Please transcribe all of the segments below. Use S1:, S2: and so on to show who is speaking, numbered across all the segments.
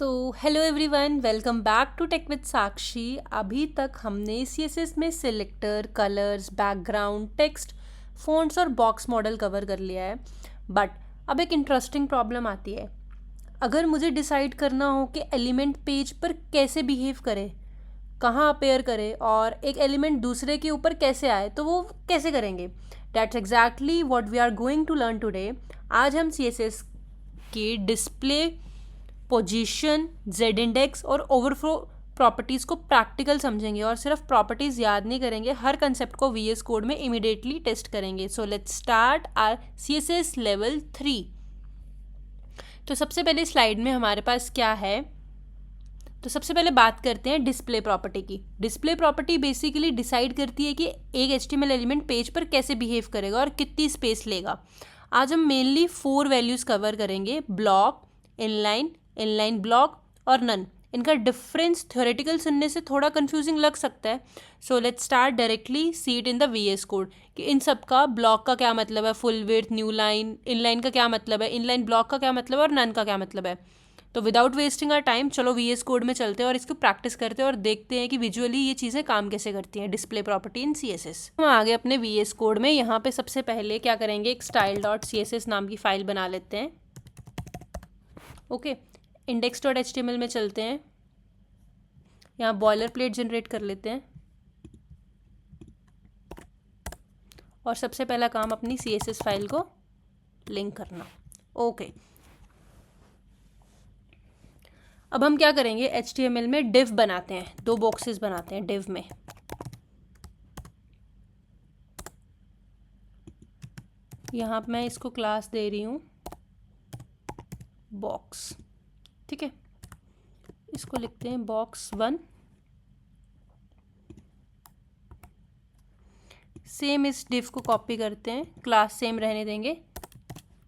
S1: Hello everyone, welcome back to tech with Sakshi. अभी तक हमने सीएसएस में selector, colours, background, text, fonts और बॉक्स मॉडल कवर कर लिया है। बट अब एक इंटरेस्टिंग प्रॉब्लम आती है। अगर मुझे डिसाइड करना हो कि एलिमेंट पेज पर कैसे बिहेव करे, कहाँ अपेयर करे और एक एलिमेंट दूसरे के ऊपर कैसे आए, तो वो कैसे करेंगे? That's exactly what we are going to learn today. आज हम सीएसएस के डिस्प्ले, पोजीशन, जेड इंडेक्स और ओवरफ्लो प्रॉपर्टीज़ को प्रैक्टिकल समझेंगे और सिर्फ प्रॉपर्टीज़ याद नहीं करेंगे, हर कंसेप्ट को वीएस कोड में इमीडिएटली टेस्ट करेंगे। So let's start our CSS level 3। तो सबसे पहले स्लाइड में हमारे पास क्या है, तो सबसे पहले बात करते हैं डिस्प्ले प्रॉपर्टी की। डिस्प्ले प्रॉपर्टी बेसिकली डिसाइड करती है कि एक एचटीएमएल एलिमेंट पेज पर कैसे बिहेव करेगा और कितनी स्पेस लेगा। आज हम मेनली 4 वैल्यूज़ कवर करेंगे: ब्लॉक, इनलाइन, इनलाइन ब्लॉक और नन। इनका डिफरेंस थ्योरेटिकल सुनने से थोड़ा कंफ्यूजिंग लग सकता है। So let's start directly see it in the VS code कि इन सब का ब्लॉक का क्या मतलब है, full width, new line, inline का क्या मतलब है, इनलाइन ब्लॉक का क्या मतलब है और नन का क्या मतलब है। तो विदाउट वेस्टिंग आर टाइम चलो वीएस कोड में चलते हैं और इसको प्रैक्टिस करते हैं और देखते हैं कि विजुअली ये चीज़ें काम कैसे करती हैं, डिस्प्ले प्रॉपर्टी इन सीएसएस। हम आगे अपने वीएस कोड में यहाँ पे सबसे पहले क्या करेंगे, एक style.css नाम की फाइल बना लेते हैं। ओके, index.html में चलते हैं, यहाँ बॉयलर प्लेट जनरेट कर लेते हैं और सबसे पहला काम अपनी CSS फाइल को लिंक करना। ओके, अब हम क्या करेंगे, HTML में div बनाते हैं, 2 बॉक्सेस बनाते हैं div में। यहाँ मैं इसको क्लास दे रही हूँ बॉक्स, ठीक है। इसको लिखते हैं box1। सेम इस div को कॉपी करते हैं, क्लास सेम रहने देंगे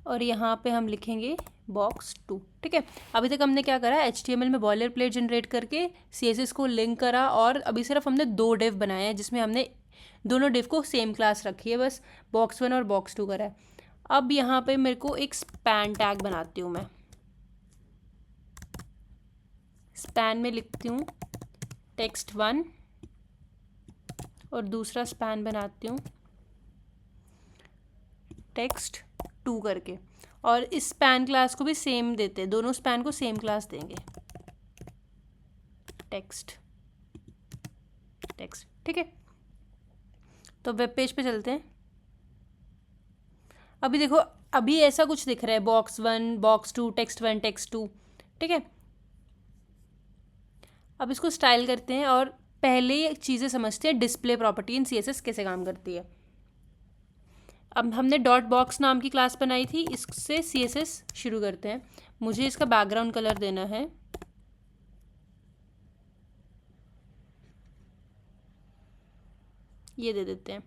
S1: और यहाँ पे हम लिखेंगे box2, ठीक है। अभी तक हमने क्या करा, HTML में बॉयलर प्लेट जनरेट करके CSS को लिंक करा और अभी सिर्फ हमने 2 div बनाए हैं जिसमें हमने दोनों div को सेम क्लास रखी है, बस box1 और box2 करा है। अब यहाँ पे मेरे को एक स्पैन टैग बनाती हूँ मैं। स्पैन में लिखती हूँ text1 और दूसरा स्पैन बनाती हूँ text2 करके, और इस स्पैन क्लास को भी सेम देते हैं, दोनों स्पैन को सेम क्लास देंगे, टेक्स्ट, ठीक है। तो वेब पेज पे चलते हैं। अभी देखो, अभी ऐसा कुछ दिख रहा है, box1, box2, text1, text2, ठीक है। अब इसको स्टाइल करते हैं और पहले चीज़ें समझते हैं डिस्प्ले प्रॉपर्टी इन सीएसएस कैसे काम करती है। अब हमने डॉट बॉक्स नाम की क्लास बनाई थी, इससे सीएसएस शुरू करते हैं। मुझे इसका बैकग्राउंड कलर देना है, ये दे देते हैं।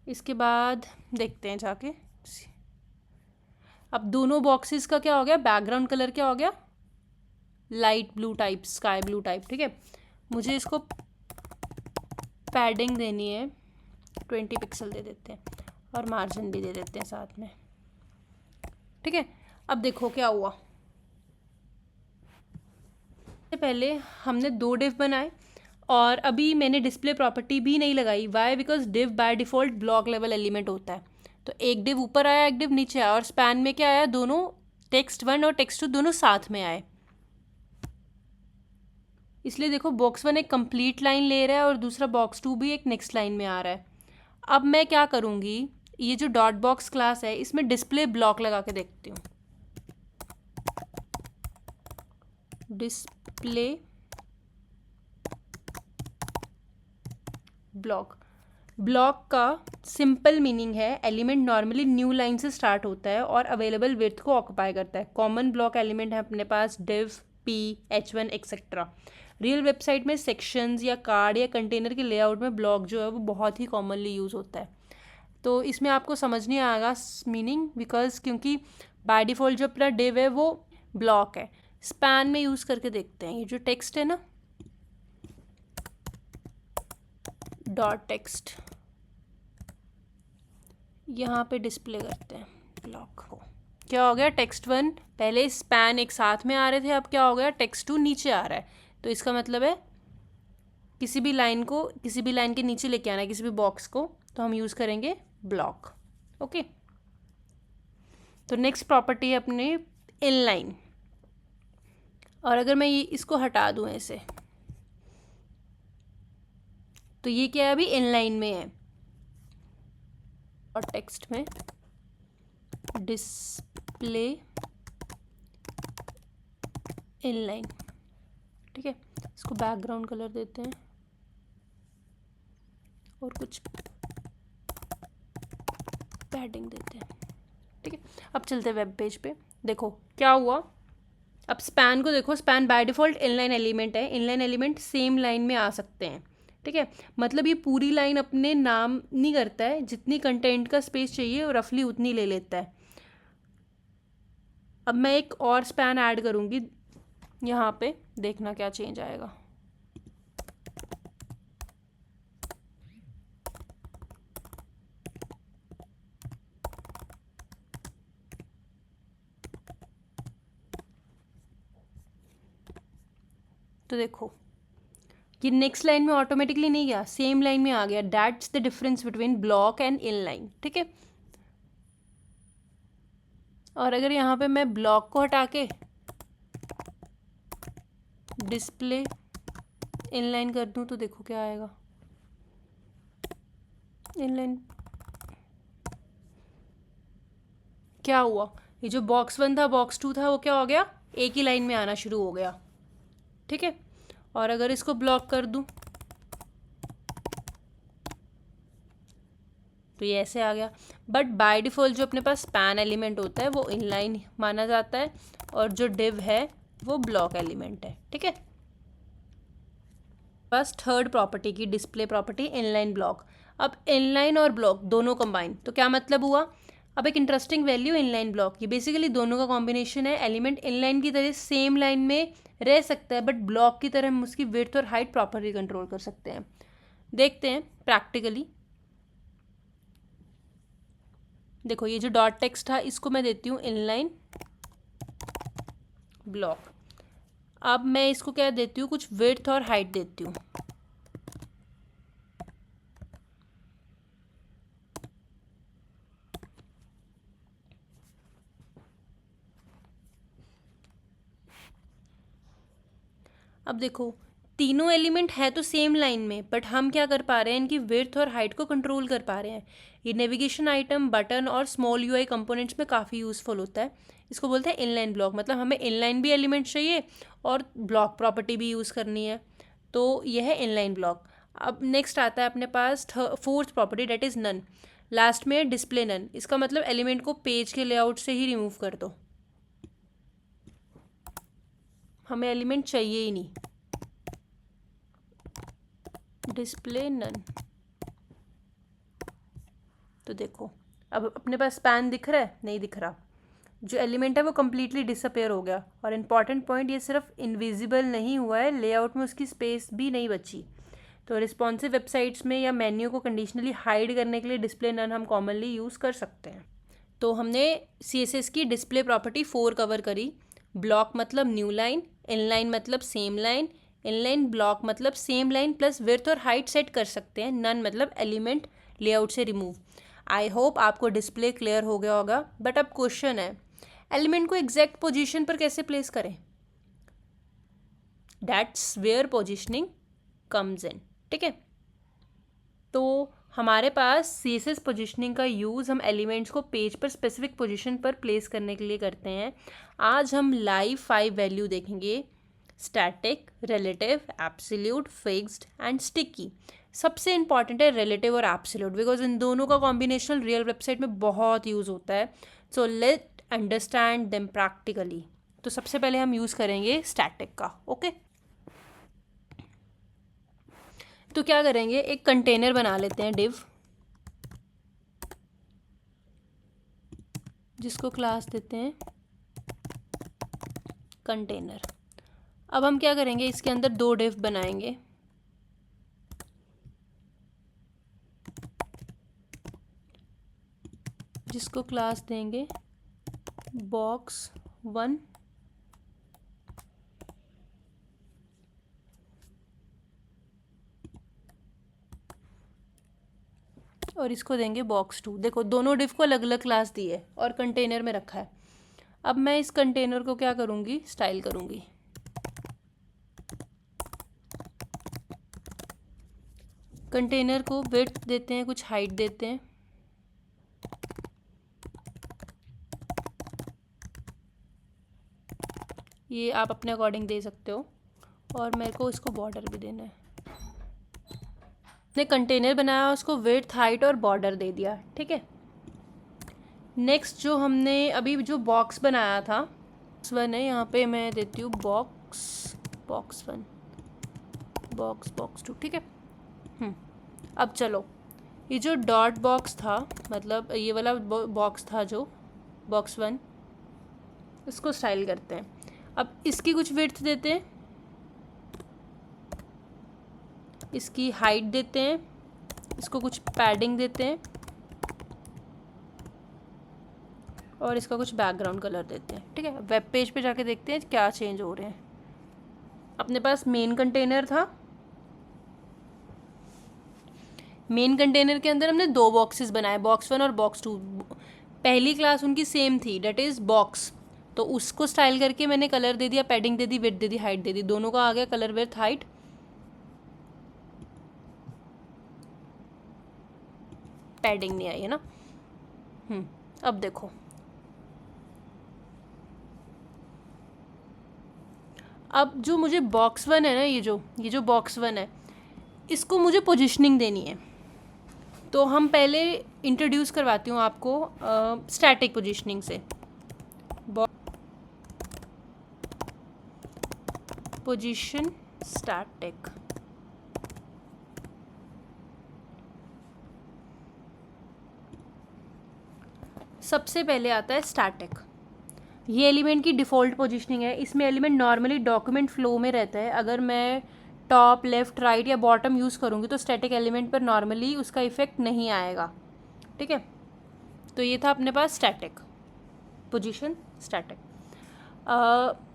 S1: इसके बाद देखते हैं जाके, अब दोनों बॉक्सेस का क्या हो गया, बैकग्राउंड कलर क्या हो गया, light blue type, sky blue type, ठीक है। मुझे इसको पैडिंग देनी है, 20 पिक्सल दे देते हैं और मार्जिन भी दे देते हैं साथ में, ठीक है। अब देखो क्या हुआ, पहले हमने 2 div बनाए और अभी मैंने डिस्प्ले प्रॉपर्टी भी नहीं लगाई। Why? Because div by default block level element होता है। तो एक div ऊपर आया, एक div नीचे आया और स्पैन में क्या आया, दोनों text1 और text2 दोनों साथ में आए। इसलिए देखो box1 एक कंप्लीट लाइन ले रहा है और दूसरा box2 भी एक नेक्स्ट लाइन में आ रहा है। अब मैं क्या करूँगी, ये जो डॉट बॉक्स क्लास है इसमें डिस्प्ले ब्लॉक लगा के देखती हूँ। डिस्प्ले ब्लॉक, ब्लॉक का सिंपल मीनिंग है एलिमेंट नॉर्मली न्यू लाइन से स्टार्ट होता है और अवेलेबल विड्थ को ऑक्यूपाई करता है। कॉमन ब्लॉक एलिमेंट है अपने पास div, p, h1 etcetera. Real website में सेक्शंस या कार्ड या कंटेनर के लेआउट में ब्लॉक जो है वो बहुत ही कॉमनली यूज़ होता है। तो इसमें आपको समझ नहीं आएगा मीनिंग, बिकॉज क्योंकि बाय डिफ़ॉल्ट जो अपना div है वो ब्लॉक है। स्पैन में यूज़ करके देखते हैं, ये जो टेक्स्ट है ना, डॉट टेक्स्ट, यहाँ पे डिस्प्ले करते हैं ब्लॉक को, क्या हो गया, टेक्स्ट 1 पहले स्पैन एक साथ में आ रहे थे, अब क्या हो गया, टेक्स्ट 2 नीचे आ रहा है। तो इसका मतलब है किसी भी लाइन को किसी भी लाइन के नीचे लेके आना है, किसी भी बॉक्स को, तो हम यूज़ करेंगे ब्लॉक। ओके, तो नेक्स्ट प्रॉपर्टी है अपने इनलाइन। और अगर मैं ये इसको हटा दूँ ऐसे, तो ये क्या है, अभी इनलाइन में है। और टेक्स्ट में डिस्प्ले इनलाइन, ठीक है। इसको बैकग्राउंड कलर देते हैं और कुछ पैडिंग देते हैं, ठीक है। अब चलते हैं वेब पेज पे। देखो क्या हुआ, अब स्पैन को देखो, span by default inline element है, इनलाइन एलिमेंट सेम लाइन में आ सकते हैं, ठीक है। मतलब ये पूरी लाइन अपने नाम नहीं करता है, जितनी कंटेंट का स्पेस चाहिए वो रफली उतनी ले लेता है। अब मैं एक और स्पैन ऐड करूँगी यहाँ पे, देखना क्या चेंज आएगा। तो देखो ये नेक्स्ट लाइन में ऑटोमेटिकली नहीं गया, सेम लाइन में आ गया। That's the difference between block and in line, ठीक है। और अगर यहाँ पे मैं ब्लॉक को हटा के डिस्प्ले इनलाइन कर दूँ तो देखो क्या आएगा, इनलाइन। क्या हुआ, ये जो बॉक्स 1 था बॉक्स 2 था वो क्या हो गया, एक ही लाइन में आना शुरू हो गया, ठीक है। और अगर इसको ब्लॉक कर दूँ तो ये ऐसे आ गया। बट बाय डिफ़ॉल्ट जो अपने पास स्पैन एलिमेंट होता है वो इनलाइन माना जाता है, और जो डिव है वो ब्लॉक एलिमेंट है, ठीक है। बस थर्ड प्रॉपर्टी की डिस्प्ले प्रॉपर्टी इनलाइन ब्लॉक। अब इनलाइन और ब्लॉक दोनों कंबाइन, तो क्या मतलब हुआ, अब एक इंटरेस्टिंग वैल्यू इनलाइन ब्लॉक, ये बेसिकली दोनों का कॉम्बिनेशन है। एलिमेंट इनलाइन की तरह सेम लाइन में रह सकता है, बट ब्लॉक की तरह हम उसकी विड्थ और हाइट प्रॉपरली कंट्रोल कर सकते हैं। देखते हैं प्रैक्टिकली। देखो ये जो डॉट टेक्स्ट था इसको मैं देती हूँ इनलाइन ब्लॉक। अब मैं इसको क्या देती हूँ, कुछ विड्थ और हाइट देती हूँ। अब देखो तीनों एलिमेंट है तो सेम लाइन में, बट हम क्या कर पा रहे हैं, इनकी विड्थ और हाइट को कंट्रोल कर पा रहे हैं। ये नेविगेशन आइटम, बटन और स्मॉल यूआई कंपोनेंट्स में काफ़ी यूज़फुल होता है। इसको बोलते हैं इनलाइन ब्लॉक, मतलब हमें इनलाइन भी एलिमेंट चाहिए और ब्लॉक प्रॉपर्टी भी यूज़ करनी है, तो यह है इनलाइन ब्लॉक। अब नेक्स्ट आता है अपने पास fourth property, that is none. Last में डिस्प्ले नन, इसका मतलब एलिमेंट को पेज के लेआउट से ही रिमूव कर दो, हमें एलिमेंट चाहिए ही नहीं, डिस्प्ले नन। तो देखो अब अपने पास स्पैन दिख रहा है, नहीं दिख रहा, जो एलिमेंट है वो कम्प्लीटली डिसअपेयर हो गया। और इम्पॉर्टेंट पॉइंट, ये सिर्फ इनविजिबल नहीं हुआ है, लेआउट में उसकी स्पेस भी नहीं बची। तो रिस्पॉन्सिव वेबसाइट्स में या मेन्यू को कंडीशनली हाइड करने के लिए डिस्प्ले नन हम कॉमनली यूज़ कर सकते हैं। तो हमने CSS की डिस्प्ले प्रॉपर्टी 4 कवर करी। ब्लॉक मतलब न्यू लाइन, इनलाइन मतलब सेम लाइन, इनलाइन ब्लॉक मतलब सेम लाइन प्लस विड्थ और हाइट सेट कर सकते हैं, नन मतलब एलिमेंट लेआउट से रिमूव। आई होप आपको डिस्प्ले क्लियर हो गया होगा। बट अब क्वेश्चन है, एलिमेंट को एग्जैक्ट पोजीशन पर कैसे प्लेस करें, that's where positioning comes in, ठीक है। तो हमारे पास CSS पोजिशनिंग का यूज़ हम एलिमेंट्स को पेज पर स्पेसिफिक पोजीशन पर प्लेस करने के लिए करते हैं। आज हम लाइव 5 वैल्यू देखेंगे, static, relative, absolute, fixed and sticky. सबसे इंपॉर्टेंट है रिलेटिव और एब्सोल्यूट, बिकॉज इन दोनों का कॉम्बिनेशन रियल वेबसाइट में बहुत यूज़ होता है। So let understand them practically. तो सबसे पहले हम यूज़ करेंगे स्टैटिक का, ओके। तो क्या करेंगे, एक कंटेनर बना लेते हैं डिव, जिसको क्लास देते हैं कंटेनर। अब हम क्या करेंगे, इसके अंदर 2 डिव बनाएंगे, जिसको क्लास देंगे बॉक्स 1 और इसको देंगे बॉक्स 2। देखो दोनों डिव को अलग अलग क्लास दी है और कंटेनर में रखा है। अब मैं इस कंटेनर को क्या करूँगी, स्टाइल करूँगी। कंटेनर को विड्थ देते हैं, कुछ हाइट देते हैं। ये आप अपने अकॉर्डिंग दे सकते हो। और मेरे को इसको बॉर्डर भी देना है। ने कंटेनर बनाया, उसको विड्थ हाइट और बॉर्डर दे दिया, ठीक है। नेक्स्ट जो हमने अभी जो बॉक्स बनाया था, बॉक्स 1 है, यहाँ पे मैं देती हूँ बॉक्स 1, बॉक्स 2, ठीक है। अब चलो, ये जो डॉट बॉक्स था, मतलब ये वाला बॉक्स था जो बॉक्स 1, इसको स्टाइल करते हैं। अब इसकी कुछ विड्थ देते हैं, इसकी हाइट देते हैं, इसको कुछ पैडिंग देते हैं और इसका कुछ बैकग्राउंड कलर देते हैं, ठीक है। वेब पेज पे जाके देखते हैं क्या चेंज हो रहे हैं। अपने पास मेन कंटेनर था, मेन कंटेनर के अंदर हमने 2 बॉक्सेस बनाए, बॉक्स 1 और बॉक्स 2। पहली क्लास उनकी सेम थी, डेट इज़ बॉक्स, तो उसको स्टाइल करके मैंने कलर दे दिया, पैडिंग दे दी, विड्थ दे दी, हाइट दे दी, दोनों का आ गया कलर विड्थ हाइट। पैडिंग नहीं आई है ना। अब देखो, अब जो मुझे बॉक्स 1 है ना, ये जो बॉक्स 1 है, इसको मुझे पोजिशनिंग देनी है। तो हम पहले इंट्रोड्यूस करवाती हूँ आपको स्टैटिक पोजिशनिंग से। पोजीशन स्टैटिक, सबसे पहले आता है स्टैटिक। ये एलिमेंट की डिफ़ॉल्ट पोजीशनिंग है। इसमें एलिमेंट नॉर्मली डॉक्यूमेंट फ्लो में रहता है। अगर मैं टॉप, लेफ़्ट, राइट या बॉटम यूज़ करूँगी तो स्टैटिक एलिमेंट पर नॉर्मली उसका इफेक्ट नहीं आएगा, ठीक है। तो ये था अपने पास स्टैटिक, पोजीशन स्टैटिक।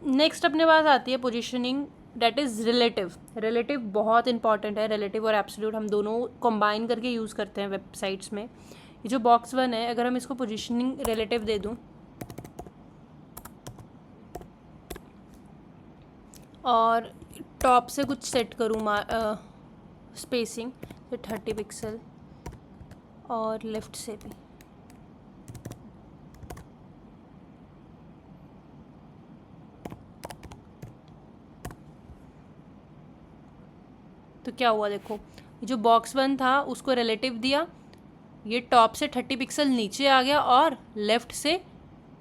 S1: नेक्स्ट अपने पास आती है positioning that is relative. Relative बहुत इंपॉर्टेंट है। रिलेटिव और एब्सोल्यूट हम दोनों कंबाइन करके यूज़ करते हैं वेबसाइट्स में। ये जो बॉक्स 1 है, अगर हम इसको पोजीशनिंग रिलेटिव दे दूँ और टॉप से कुछ सेट करूँ स्पेसिंग तो 30 पिक्सल और लेफ़्ट से भी, तो क्या हुआ देखो, ये जो बॉक्स 1 था उसको रिलेटिव दिया, ये टॉप से 30 पिक्सल नीचे आ गया और लेफ़्ट से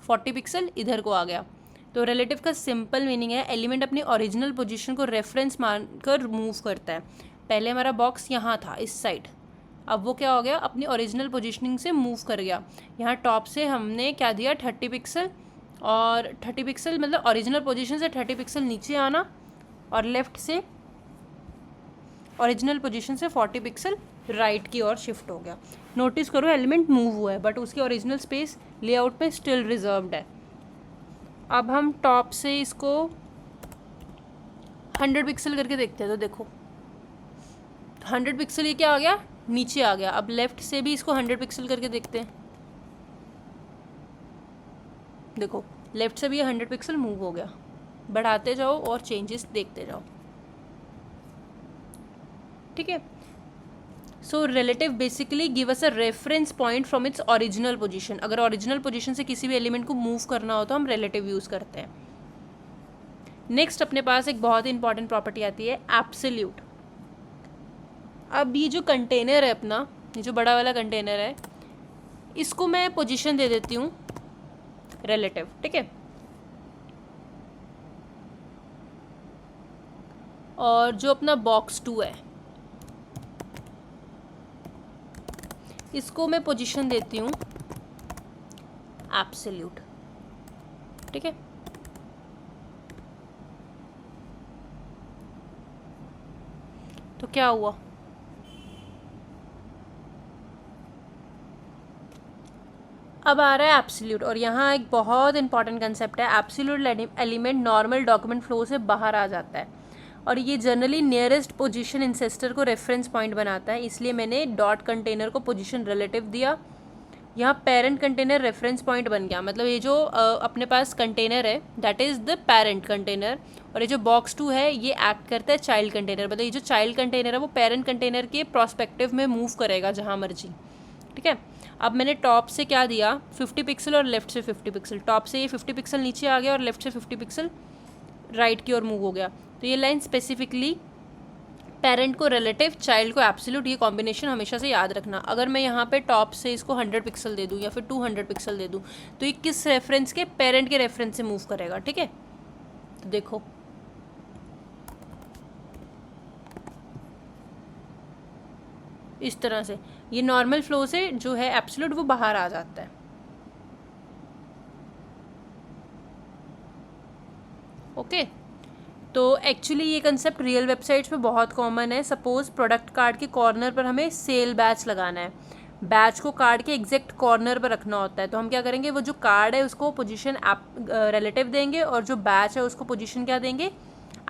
S1: 40 पिक्सल इधर को आ गया। तो रिलेटिव का सिंपल मीनिंग है एलिमेंट अपनी ओरिजिनल पोजीशन को रेफरेंस मानकर मूव करता है। पहले हमारा बॉक्स यहाँ था इस साइड, अब वो क्या हो गया, अपनी ओरिजिनल पोजीशनिंग से मूव कर गया। यहाँ टॉप से हमने क्या दिया, 30 पिक्सल, और 30 पिक्सल मतलब ओरिजिनल पोजीशन से 30 पिक्सल नीचे आना, और लेफ़्ट से ओरिजिनल पोजीशन से 40 पिक्सल राइट की ओर शिफ्ट हो गया। नोटिस करो एलिमेंट मूव हुआ है बट उसकी ओरिजिनल स्पेस लेआउट पे स्टिल रिजर्व्ड है। अब हम टॉप से इसको 100 पिक्सल करके देखते हैं, तो देखो 100 पिक्सल ये क्या आ गया, नीचे आ गया। अब लेफ़्ट से भी इसको 100 पिक्सल करके देखते हैं, देखो लेफ़्ट से भी ये 100 पिक्सल मूव हो गया। बढ़ाते जाओ और चेंजेस देखते जाओ, ठीक है। So relative basically give us a reference point from its original position. अगर ओरिजिनल पोजीशन से किसी भी एलिमेंट को मूव करना हो तो हम रिलेटिव यूज़ करते हैं। नेक्स्ट अपने पास एक बहुत ही इंपॉर्टेंट प्रॉपर्टी आती है एब्सोल्यूट। अब ये जो कंटेनर है अपना, ये जो बड़ा वाला कंटेनर है, इसको मैं पोजीशन दे देती हूँ रिलेटिव, ठीक है। और जो अपना बॉक्स 2 है, इसको मैं पोजीशन देती हूँ एब्सोल्यूट, ठीक है। तो क्या हुआ, अब आ रहा है एब्सोल्यूट, और यहाँ एक बहुत इंपॉर्टेंट कंसेप्ट है। Absolute element normal document flow से बाहर आ जाता है, और ये जनरली नियरेस्ट पोजीशन इंसेस्टर को रेफरेंस पॉइंट बनाता है, इसलिए मैंने डॉट कंटेनर को पोजीशन रिलेटिव दिया। यहाँ पेरेंट कंटेनर रेफरेंस पॉइंट बन गया, मतलब ये जो अपने पास कंटेनर है that is the parent container, और ये जो बॉक्स 2 है ये एक्ट करता है चाइल्ड कंटेनर। मतलब ये जो चाइल्ड कंटेनर है वो पेरेंट कंटेनर के प्रोस्पेक्टिव में मूव करेगा जहाँ मर्जी, ठीक है। अब मैंने टॉप से क्या दिया, 50 पिक्सल और लेफ्ट से 50 पिक्सल। टॉप से ये 50 पिक्सल नीचे आ गया और लेफ्ट से 50 पिक्सल राइट की ओर मूव हो गया। तो ये लाइन स्पेसिफिकली पेरेंट को रिलेटिव, चाइल्ड को एब्सोल्यूट, ये कॉम्बिनेशन हमेशा से याद रखना। अगर मैं यहाँ पे टॉप से इसको 100 पिक्सल दे दूँ या फिर 200 पिक्सल दे दूँ तो ये किस रेफरेंस के, पेरेंट के रेफरेंस से मूव करेगा, ठीक है। तो देखो इस तरह से ये नॉर्मल फ्लो से जो है एब्सोल्यूट वो बाहर आ जाता है। ओके, तो एक्चुअली ये कंसेप्ट रियल वेबसाइट्स पे बहुत कॉमन है। सपोज प्रोडक्ट कार्ड के कॉर्नर पर हमें सेल बैच लगाना है, बैच को कार्ड के एग्जैक्ट कॉर्नर पर रखना होता है। तो हम क्या करेंगे, वो जो कार्ड है उसको पोजीशन रिलेटिव देंगे, और जो बैच है उसको पोजीशन क्या देंगे,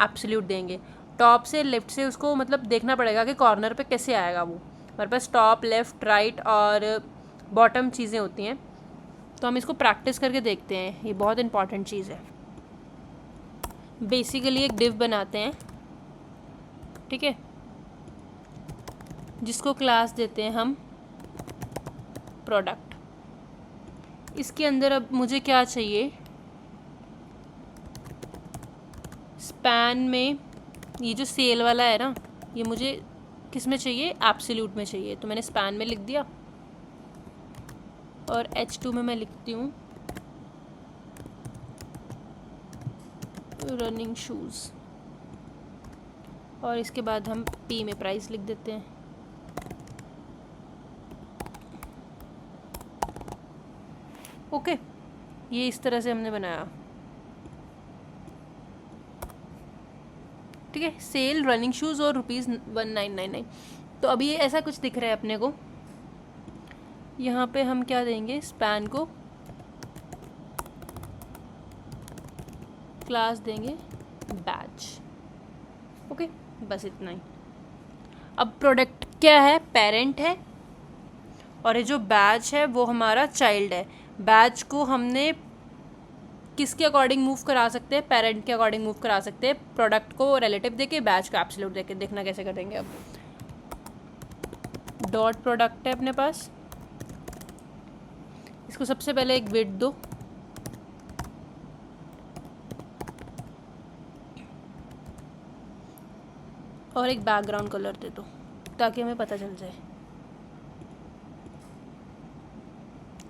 S1: एब्सोल्यूट देंगे। टॉप से लेफ्ट से उसको मतलब देखना पड़ेगा कि कॉर्नर पे कैसे आएगा वो। हमारे पास टॉप, लेफ्ट, राइट और बॉटम चीज़ें होती हैं, तो हम इसको प्रैक्टिस करके देखते हैं, ये बहुत इंपॉर्टेंट चीज़ है। बेसिकली एक डिव बनाते हैं, ठीक है, जिसको क्लास देते हैं हम प्रोडक्ट। इसके अंदर अब मुझे क्या चाहिए, स्पैन में ये जो सेल वाला है ना, ये मुझे किस में चाहिए, एब्सोल्यूट में चाहिए। तो मैंने स्पैन में लिख दिया, और H2 में मैं लिखती हूँ रनिंग शूज़, और इसके बाद हम P में प्राइस लिख देते हैं। ओके, ये इस तरह से हमने बनाया, ठीक है। सेल, रनिंग शूज़ और ₹1999। तो अभी ये ऐसा कुछ दिख रहा है अपने को। यहाँ पे हम क्या देंगे, स्पैन को क्लास देंगे बैच। ओके, बस इतना ही। अब प्रोडक्ट क्या है, पेरेंट है, और ये जो बैच है वो हमारा चाइल्ड है। बैच को हमने किसके अकॉर्डिंग मूव करा सकते हैं, पेरेंट के अकॉर्डिंग मूव करा सकते हैं। प्रोडक्ट को रिलेटिव देके, बैच को एब्सोल्यूट देके। देखना कैसे करेंगे। अब डॉट प्रोडक्ट है अपने पास, इसको सबसे पहले एक विड्थ दो, और एक बैकग्राउंड कलर दे दो ताकि हमें पता चल जाए,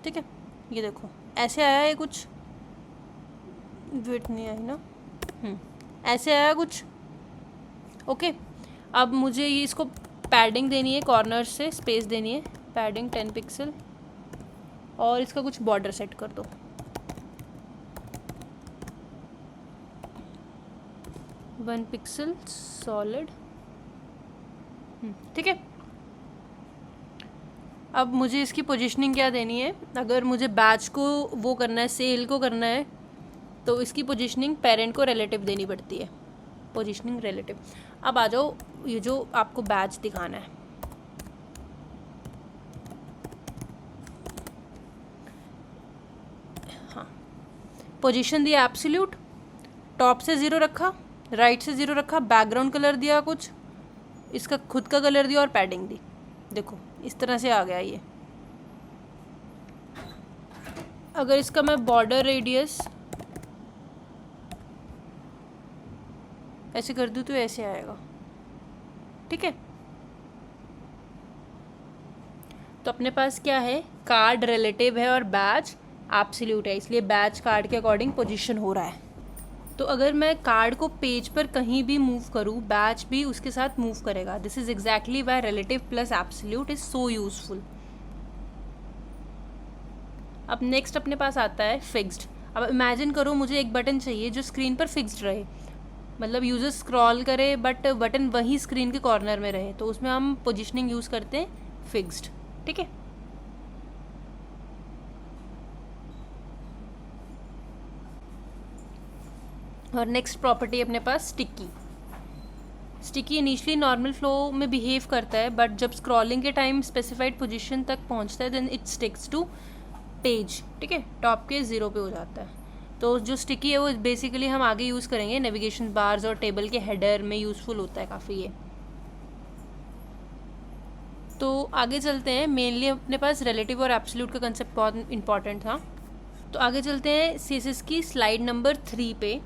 S1: ठीक है। ये देखो ऐसे आया है कुछ, विड्थ नहीं आई ना, ऐसे आया कुछ। ओके, अब मुझे ये इसको पैडिंग देनी है, कॉर्नर से स्पेस देनी है, पैडिंग 10 पिक्सल, और इसका कुछ बॉर्डर सेट कर दो, 1 पिक्सल सॉलिड, ठीक है। अब मुझे इसकी पोजीशनिंग क्या देनी है, अगर मुझे बैच को वो करना है, सेल को करना है, तो इसकी पोजीशनिंग पेरेंट को रिलेटिव देनी पड़ती है, पोजीशनिंग रिलेटिव। अब आ जाओ, ये जो आपको बैच दिखाना है, हाँ, पोजीशन दिया एब्सोल्यूट, टॉप से 0 रखा, राइट से 0 रखा, बैकग्राउंड कलर दिया कुछ, इसका खुद का कलर दिया और पैडिंग दी। देखो इस तरह से आ गया ये। अगर इसका मैं बॉर्डर रेडियस ऐसे कर दूँ तो ऐसे आएगा, ठीक है। तो अपने पास क्या है, कार्ड रिलेटिव है और बैच एब्सोल्यूट है, इसलिए बैच कार्ड के अकॉर्डिंग पोजीशन हो रहा है। तो अगर मैं कार्ड को पेज पर कहीं भी मूव करूँ, बैच भी उसके साथ मूव करेगा। This is exactly Y relative plus absolute is so useful. अब नेक्स्ट अपने पास आता है फिक्स्ड। अब इमेजिन करो मुझे एक बटन चाहिए जो स्क्रीन पर फिक्स्ड रहे, मतलब यूज़र स्क्रॉल करे बट बटन वही स्क्रीन के कॉर्नर में रहे, तो उसमें हम पोजीशनिंग यूज़ करते हैं फिक्स्ड, ठीक है। और नेक्स्ट प्रॉपर्टी अपने पास sticky. Sticky initially normal flow में बिहेव करता है, बट जब स्क्रॉलिंग के टाइम स्पेसिफाइड पोजीशन तक पहुंचता है then it sticks to page, ठीक है, टॉप के 0 पे हो जाता है। तो जो स्टिकी है वो बेसिकली हम आगे यूज़ करेंगे, नेविगेशन बार्स और टेबल के हेडर में यूज़फुल होता है काफ़ी ये। तो आगे चलते हैं, मेनली अपने पास रिलेटिव और एब्सोल्यूट का कंसेप्ट बहुत इंपॉर्टेंट था। तो आगे चलते हैं सीएसएस की स्लाइड नंबर 3 पे।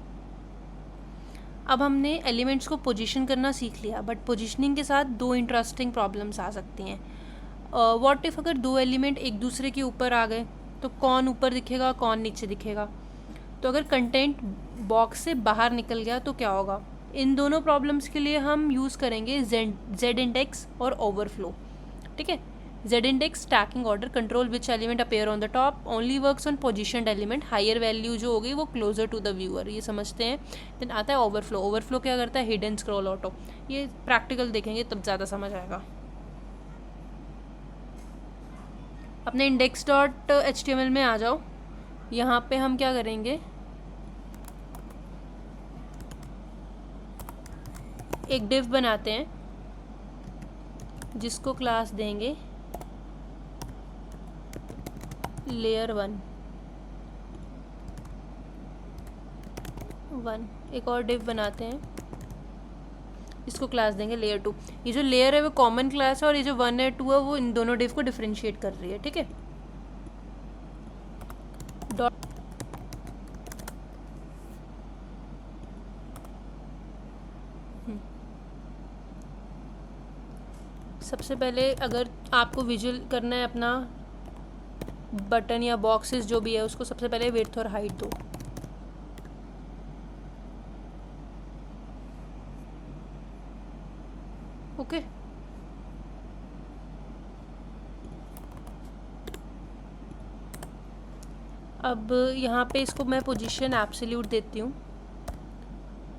S1: अब हमने एलिमेंट्स को पोजीशन करना सीख लिया, बट पोजीशनिंग के साथ 2 इंटरेस्टिंग प्रॉब्लम्स आ सकती हैं। व्हाट इफ़ अगर 2 एलिमेंट एक दूसरे के ऊपर आ गए, तो कौन ऊपर दिखेगा कौन नीचे दिखेगा। तो अगर कंटेंट बॉक्स से बाहर निकल गया तो क्या होगा। इन दोनों प्रॉब्लम्स के लिए हम यूज़ करेंगे जेड इंडेक्स और ओवरफ्लो, ठीक है। Z index stacking order, control which element appear on the top, only works on positioned element, higher value जो होगी वो क्लोजर टू द व्यूअर, ये समझते हैं। देन आता है ओवरफ्लो। ओवरफ्लो क्या करता है, हिडन स्क्रॉल ऑटो, ये प्रैक्टिकल देखेंगे तब ज़्यादा समझ आएगा। अपने इंडेक्स डॉट HTML में आ जाओ। यहाँ पे हम क्या करेंगे, एक डिव बनाते हैं जिसको क्लास देंगे लेयर 1। एक और डिव बनाते हैं, इसको क्लास देंगे लेयर 2। ये जो लेयर है वो कॉमन क्लास है और ये जो 1 है 2 है वो इन दोनों डिव को डिफरेंशिएट कर रही है, ठीक है। सबसे पहले अगर आपको विजुअल करना है अपना बटन या बॉक्सेस जो भी है उसको सबसे पहले विड्थ और हाइट दो। ओके, अब यहाँ पे इसको मैं पोजीशन एब्सोल्यूट देती हूँ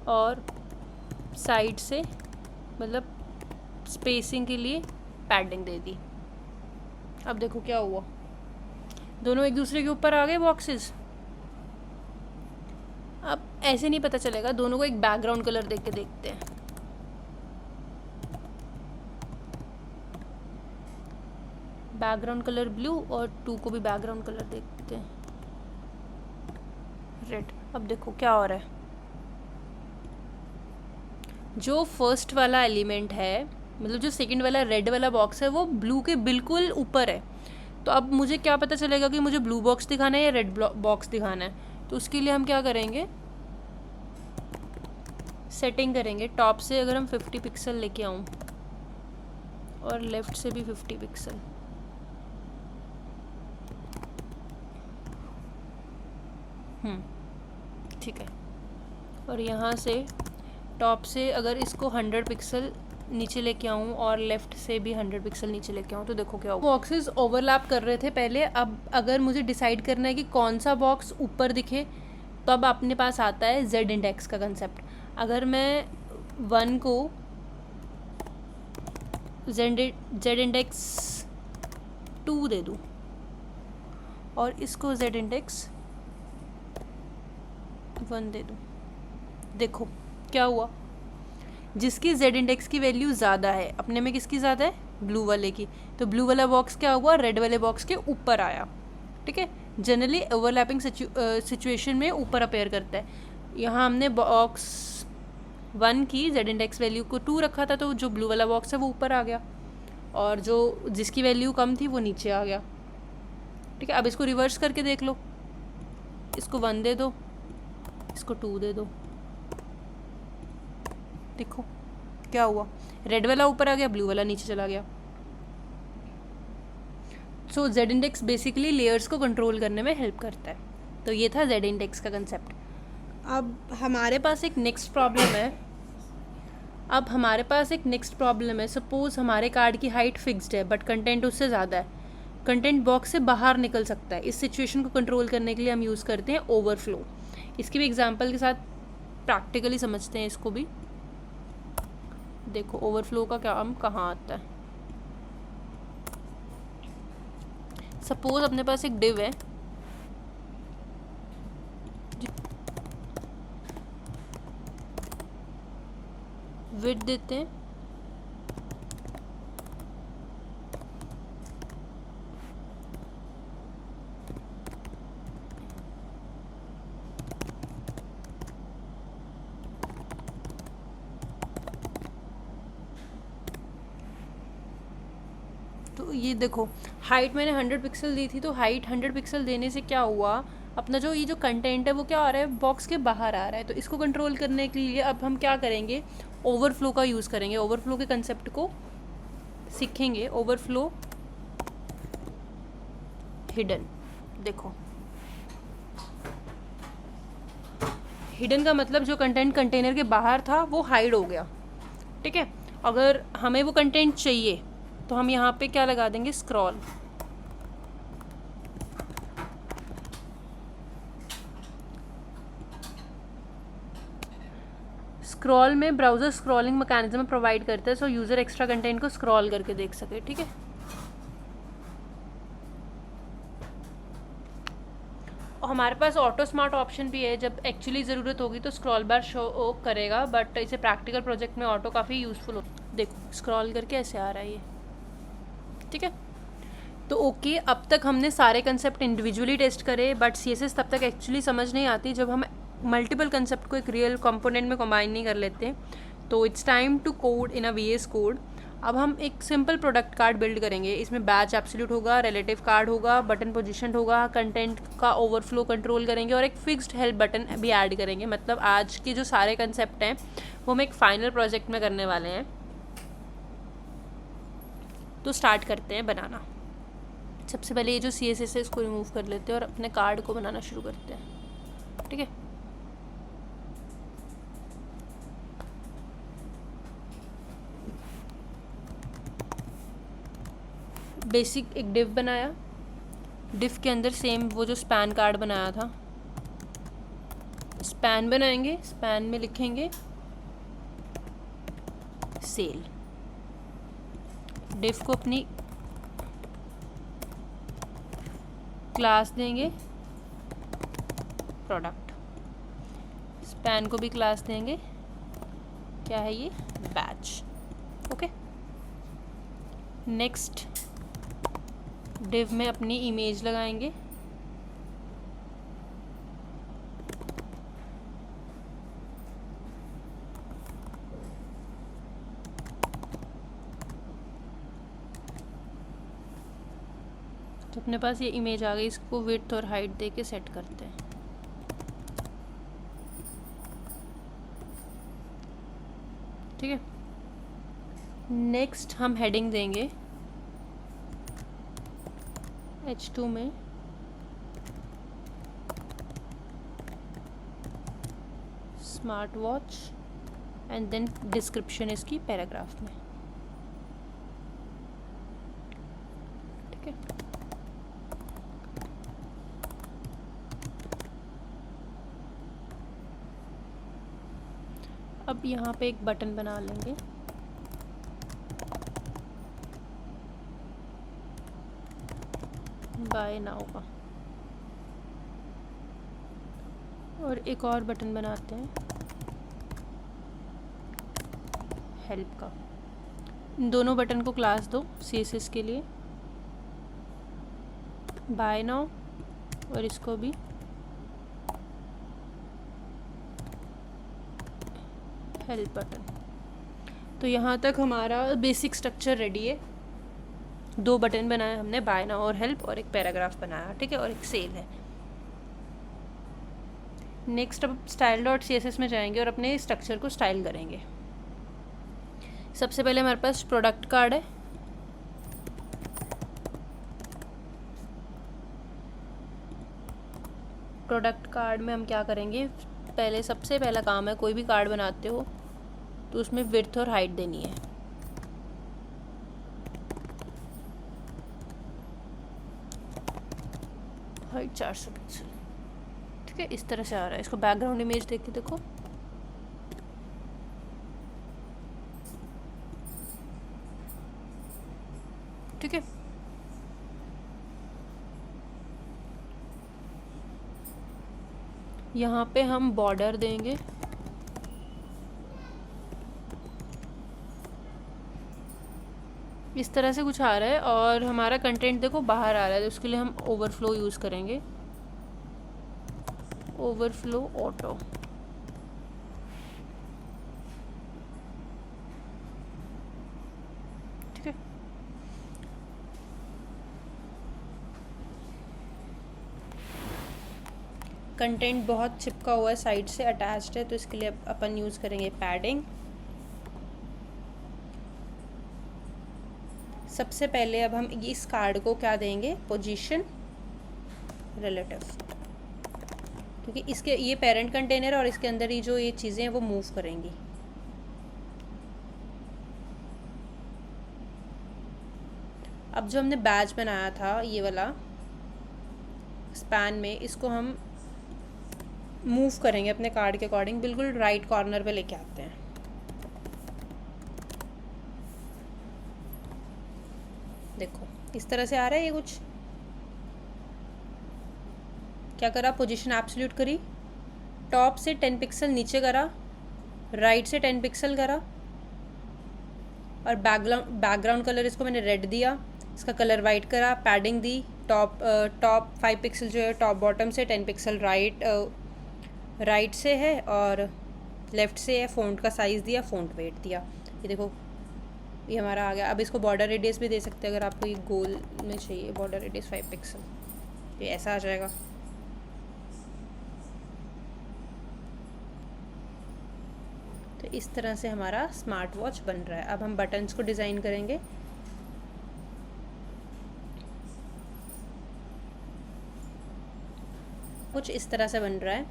S1: और साइड से मतलब स्पेसिंग के लिए पैडिंग दे दी। अब देखो क्या हुआ, दोनों एक दूसरे के ऊपर आ गए बॉक्सेस। अब ऐसे नहीं पता चलेगा, दोनों को एक बैकग्राउंड कलर देख के देखते हैं। बैकग्राउंड कलर ब्लू और 2 को भी बैकग्राउंड कलर देखते हैं रेड। अब देखो क्या हो रहा है, जो फर्स्ट वाला एलिमेंट है मतलब जो सेकंड वाला रेड वाला बॉक्स है वो ब्लू के बिल्कुल ऊपर है। तो अब मुझे क्या पता चलेगा कि मुझे ब्लू बॉक्स दिखाना है या रेड बॉक्स दिखाना है। तो उसके लिए हम क्या करेंगे, सेटिंग करेंगे। टॉप से अगर हम 50 पिक्सल लेके आऊँ और लेफ़्ट से भी 50 पिक्सल, ठीक है। और यहाँ से टॉप से अगर इसको 100 पिक्सल नीचे लेके आऊँ और लेफ़्ट से भी 100 पिक्सल नीचे लेके आऊँ तो देखो क्या होगा। बॉक्सेस ओवरलैप कर रहे थे पहले, अब अगर मुझे डिसाइड करना है कि कौन सा बॉक्स ऊपर दिखे तो अब अपने पास आता है जेड इंडेक्स का कंसेप्ट। अगर मैं 1 को जेड इंडेक्स 2 दे दूँ और इसको जेड इंडेक्स 1 दे दूँ, देखो क्या हुआ। जिसकी जेड इंडेक्स की वैल्यू ज़्यादा है, अपने में किसकी ज़्यादा है, ब्लू वाले की, तो ब्लू वाला बॉक्स क्या हुआ, रेड वाले बॉक्स के ऊपर आया, ठीक है। जनरली ओवरलैपिंग सिचुएशन में ऊपर अपेयर करता है। यहाँ हमने बॉक्स 1 की जेड इंडेक्स वैल्यू को 2 रखा था तो जो ब्लू वाला बॉक्स है वो ऊपर आ गया और जो जिसकी वैल्यू कम थी वो नीचे आ गया, ठीक है। अब इसको रिवर्स करके देख लो, इसको 1 दे दो, इसको 2 दे दो, देखो क्या हुआ, रेड वाला ऊपर आ गया, ब्लू वाला नीचे चला गया। सो जेड इंडेक्स बेसिकली लेयर्स को कंट्रोल करने में हेल्प करता है। तो ये था जेड इंडेक्स का कंसेप्ट। अब हमारे पास एक नेक्स्ट प्रॉब्लम है। सपोज हमारे कार्ड की हाइट फिक्स्ड है बट कंटेंट उससे ज़्यादा है, कंटेंट बॉक्स से बाहर निकल सकता है। इस सिचुएशन को कंट्रोल करने के लिए हम यूज़ करते हैं ओवरफ्लो। इसकी भी एग्जांपल के साथ प्रैक्टिकली समझते हैं इसको भी। देखो ओवरफ्लो का काम कहाँ आता है। सपोज अपने पास एक डिव है, विड्थ देते हैं, तो ये देखो हाइट मैंने 100 पिक्सल दी थी, तो हाइट 100 पिक्सल देने से क्या हुआ, अपना जो ये जो कंटेंट है वो क्या आ रहा है, बॉक्स के बाहर आ रहा है। तो इसको कंट्रोल करने के लिए अब हम क्या करेंगे, ओवरफ्लो का यूज़ करेंगे। ओवरफ्लो के कंसेप्ट को सीखेंगे। ओवरफ्लो हिडन, देखो हिडन का मतलब जो कंटेंट कंटेनर के बाहर था वो हाइड हो गया, ठीक है। अगर हमें वो कंटेंट चाहिए तो हम यहाँ पे क्या लगा देंगे, स्क्रॉल। स्क्रॉल में ब्राउज़र स्क्रॉलिंग मैकेनिज्म प्रोवाइड करता है, सो यूज़र एक्स्ट्रा कंटेंट को स्क्रॉल करके देख सके, ठीक है। और हमारे पास ऑटो स्मार्ट ऑप्शन भी है, जब एक्चुअली ज़रूरत होगी तो स्क्रॉल बार शो करेगा, बट इसे प्रैक्टिकल प्रोजेक्ट में ऑटो काफ़ी यूज़फुल हो। देखो स्क्रॉल करके ऐसे आ रहा है ये, ठीक है। तो ओके, अब तक हमने सारे कंसेप्ट इंडिविजुअली टेस्ट करे, बट सीएसएस तब तक एक्चुअली समझ नहीं आती जब हम मल्टीपल कंसेप्ट को एक रियल कंपोनेंट में कंबाइन नहीं कर लेते। तो it's time to code in a VS code. अब हम एक सिंपल प्रोडक्ट कार्ड बिल्ड करेंगे। इसमें बैच एब्सोल्यूट होगा, रिलेटिव कार्ड होगा, बटन पोजीशन होगा, कंटेंट का ओवरफ्लो कंट्रोल करेंगे और एक फिक्स्ड हेल्प बटन भी ऐड करेंगे। मतलब आज के जो सारे कंसेप्ट हैं वो हम एक फाइनल प्रोजेक्ट में करने वाले हैं। तो स्टार्ट करते हैं बनाना। सबसे पहले ये जो CSS है इसको रिमूव कर लेते हैं और अपने कार्ड को बनाना शुरू करते हैं, ठीक है। बेसिक एक डिव बनाया, डिव के अंदर सेम वो जो स्पैन कार्ड बनाया था, स्पैन बनाएंगे, स्पैन में लिखेंगे सेल। डिव को अपनी क्लास देंगे प्रोडक्ट, स्पैन को भी क्लास देंगे, क्या है ये, बैच, ओके। नेक्स्ट डिव में अपनी इमेज लगाएंगे, तो अपने पास ये इमेज आ गई, इसको विड्थ और हाइट दे के सेट करते हैं, ठीक है। नेक्स्ट हम हेडिंग देंगे H2 में smart watch and then description इसकी पैराग्राफ में, ठीक है। अब यहाँ पे एक बटन बना लेंगे, बाय नाउ का, और एक और बटन बनाते हैं हेल्प का। इन दोनों बटन को क्लास दो CSS के लिए, बाय नाउ, और इसको भी हेल्प बटन। तो यहाँ तक हमारा बेसिक स्ट्रक्चर रेडी है। 2 बटन बनाए हमने, बाय नाउ और हेल्प, और एक पैराग्राफ बनाया, ठीक है, और एक सेल है। नेक्स्ट अब style.css में जाएंगे और अपने स्ट्रक्चर को स्टाइल करेंगे। सबसे पहले हमारे पास प्रोडक्ट कार्ड है, प्रोडक्ट कार्ड में हम क्या करेंगे, पहले सबसे पहला काम है, कोई भी कार्ड बनाते हो तो उसमें विड्थ और हाइट देनी है। हाइट 400 पिक्सल, ठीक है, इस तरह से आ रहा है। इसको बैकग्राउंड इमेज देख के देखो, ठीक है। यहाँ पे हम बॉर्डर देंगे, इस तरह से कुछ आ रहा है और हमारा कंटेंट देखो बाहर आ रहा है, तो उसके लिए हम ओवरफ्लो यूज़ करेंगे, ओवरफ्लो ऑटो। ठीक है, कंटेंट बहुत चिपका हुआ है, साइड से अटैच्ड है, तो इसके लिए अपन यूज़ करेंगे पैडिंग। सबसे पहले अब हम इस कार्ड को क्या देंगे, पोजीशन रिलेटिव, क्योंकि इसके ये पेरेंट कंटेनर और इसके अंदर ही जो ये चीज़ें हैं वो मूव करेंगी। अब जो हमने बैच बनाया था ये वाला स्पैन में, इसको हम मूव करेंगे अपने कार्ड के अकॉर्डिंग, बिल्कुल राइट कॉर्नर पे लेके आते हैं। देखो इस तरह से आ रहा है ये कुछ। क्या करा, पोजीशन एब्सोल्यूट करी, टॉप से 10 पिक्सल नीचे करा, राइट से 10 पिक्सल करा, और बैकग्राउंड कलर इसको मैंने रेड दिया, इसका कलर वाइट करा, पैडिंग दी, टॉप 5 पिक्सल जो है टॉप बॉटम से, 10 पिक्सल राइट से है और लेफ़्ट से है, फ़ॉन्ट का साइज़ दिया, फ़ॉन्ट वेट दिया। ये देखो ये हमारा आ गया। अब इसको बॉर्डर रेडियस भी दे सकते हैं अगर आपको ये गोल में चाहिए, बॉर्डर रेडियस 5 पिक्सल, ये ऐसा आ जाएगा। तो इस तरह से हमारा स्मार्ट वॉच बन रहा है। अब हम बटन्स को डिज़ाइन करेंगे। कुछ इस तरह से बन रहा है।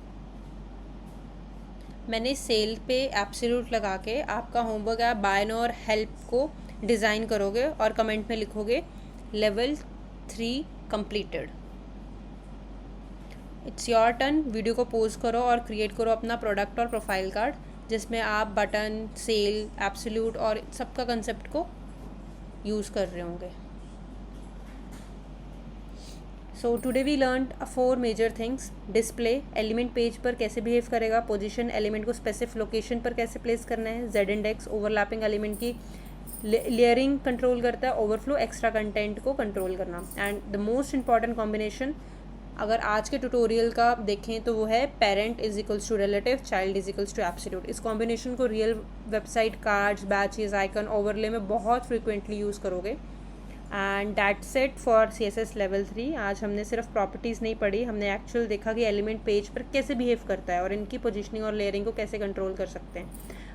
S1: मैंने सेल पे एब्सोल्यूट लगा के, आपका होमवर्क है, आप बाय नाउ और हेल्प को डिज़ाइन करोगे और कमेंट में लिखोगे level 3 completed. It's your turn. Video को पोज करो और क्रिएट करो अपना प्रोडक्ट और प्रोफाइल कार्ड, जिसमें आप बटन, सेल, एब्सोल्यूट और सबका कंसेप्ट को यूज़ कर रहे होंगे। So today we learn 4 major things. Display, element page पर कैसे बिहेव करेगा, पोजीशन, एलिमेंट को स्पेसिफिक लोकेशन पर कैसे प्लेस करना है, जेड इंडेक्स, ओवरलैपिंग एलिमेंट की लेयरिंग कंट्रोल करता है, ओवरफ्लो एक्स्ट्रा कंटेंट को कंट्रोल करना, and the most important combination अगर आज के ट्यूटोरियल का देखें तो वो है parent is equals to relative, child is equals to absolute. इस कॉम्बिनेशन को real website, cards, batches, icon, overlay में बहुत फ्रिक्वेंटली यूज़ करोगे। And that's it for CSS level 3। आज हमने सिर्फ प्रॉपर्टीज़ नहीं पढ़ी, हमने एक्चुअल देखा कि एलिमेंट पेज पर कैसे बिहेव करता है और इनकी पोजीशनिंग और लेयरिंग को कैसे कंट्रोल कर सकते हैं।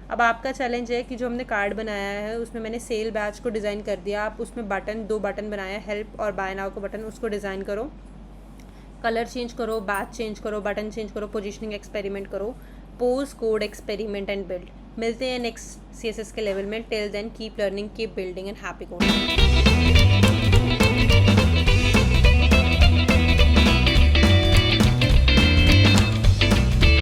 S1: अब आपका चैलेंज है कि जो हमने कार्ड बनाया है उसमें मैंने सेल बैच को डिज़ाइन कर दिया, आप उसमें बटन 2 बटन बनाया, हेल्प और बाय नाउ को बटन, उसको डिज़ाइन करो, कलर चेंज करो, बैच चेंज करो, बटन चेंज करो, पोजीशनिंग एक्सपेरिमेंट करो, pause, code, experiment and build. मिलते हैं नेक्स्ट CSS के लेवल में। Till then keep learning, keep building and happy coding.